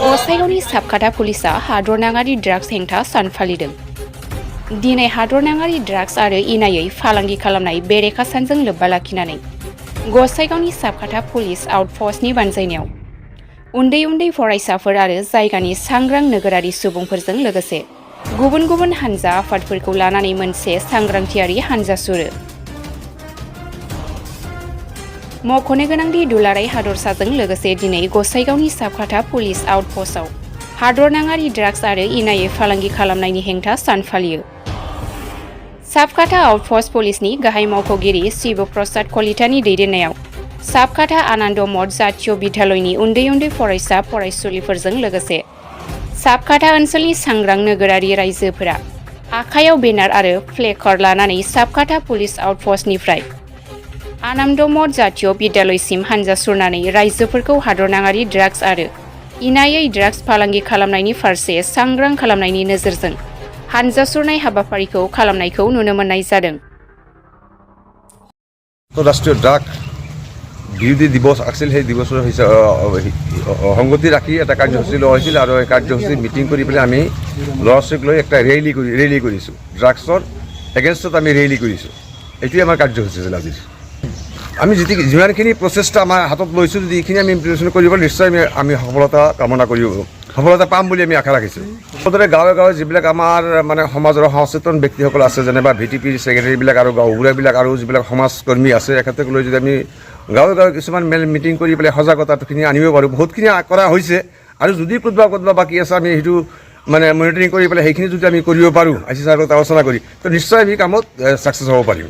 गसाइगावनि साबकाटा पुलिसा हादरनाङारि ड्राग्स हेंथा सान फालिदों। दिनै हादरनाङारि ड्राग्स आरो इनायै फालांगि खालामनाय बेरेखा सानजों लोब्बा लाखिनानै गसाइगावनि साबकाटा पुलिस आउटपस्टनि बानजायनायाव उन्दै उन्दै फरायसाफोर आरो जायगानि सांग्रां नोगोरारि सुबुंफोरजों लोगोसे गुबुन गुबुन हानजा आफादफोरखौ लानानै मोनसे सांग्रांथियारि हानजा सुरो। मख'नो गोनांदि दुलाराय हादरसाजों लोगोसे दिनै गसाइगावनि साबकाटा पुलिस आउटपस्टआव हादरनाङारि ड्राग्स आरो इनायै फालांगि खालामनायनि हेंथा सान फालियो। साबकाटा आउटपस्ट पुलिसनि गाहाय मावख'गिरि शिव प्रसाद कलितानि दैदेननायाव साबकाटा आनन्द मठ जातीय बिद्यालयनि उन्दै उन्दै फरायसा फरायसुलिफोरजों लोगोसे साबकाटा ओनसोलनि सांग्रां नोगोरारि रायजोफोरा आखायाव बेनार आरो प्लेकार्ड लानानै साबकाटा पुलिस आउटपस्टनिफ्राय आनन्द मठ जातीय बिद्यालयसिम हानजा सुरनानै रायजोफोरखौ हादरनाङारि ड्राग्स आरो इनायै ड्राग्स फालांगि खालामनायनि फारसे सांग्रां खालामनायनि नोजोरजों हानजा सुरनाय हाबाफारिखौ खालामनायखौ नुनो मोननाय जादों। राष्ट्रीय ड्राग বিৰোধী দিৱস আছিল। সেই দিৱসৰ সংগতি ৰাখি এটা কাৰ্যসূচী লোৱা হৈছিল আৰু এই কাৰ্যসূচী মিটিং কৰি পেলাই আমি ল'ৰা ছোৱালীক লৈ একটা ৰেলী কৰিছোঁ। ড্ৰাগছৰ এগেইনষ্টত আমি ৰেলী কৰিছোঁ। এইটোৱে আমাৰ কাৰ্যসূচী আছিল আজিৰ। আমি যিমানখিনি প্ৰচেষ্টা আমাৰ হাতত লৈছোঁ, যদি এইখিনি আমি ইমপ্লিমেণ্টেশ্যন কৰিব নিশ্চয় আমি সফলতা কামনা কৰিব সফলতা পাম বুলি আমি আশা ৰাখিছোঁ। মুঠতে গাঁৱে গাঁৱে যিবিলাক আমাৰ মানে সমাজৰ সচেতন ব্যক্তিসকল আছে, যেনেবা VTP ছেক্ৰেটাৰীবিলাক আৰু গাঁওবুঢ়াবিলাক আৰু যিবিলাক সমাজকৰ্মী আছে, এখেতক লৈ যদি আমি গাঁৱে গাঁৱে কিছুমান মিটিং কৰি পেলাই সজাগতাখিনি আনিব পাৰোঁ। বহুতখিনি কৰা হৈছে আৰু যদি ক'ৰবাত বাকী আছে আমি সেইটো মানে মনিটৰিং কৰি পেলাই সেইখিনি যদি আমি কৰিব পাৰোঁ, IC ছাৰৰ লগত আলোচনা কৰি, তো নিশ্চয় আমি কামত ছাকচেছ হ'ব পাৰিম।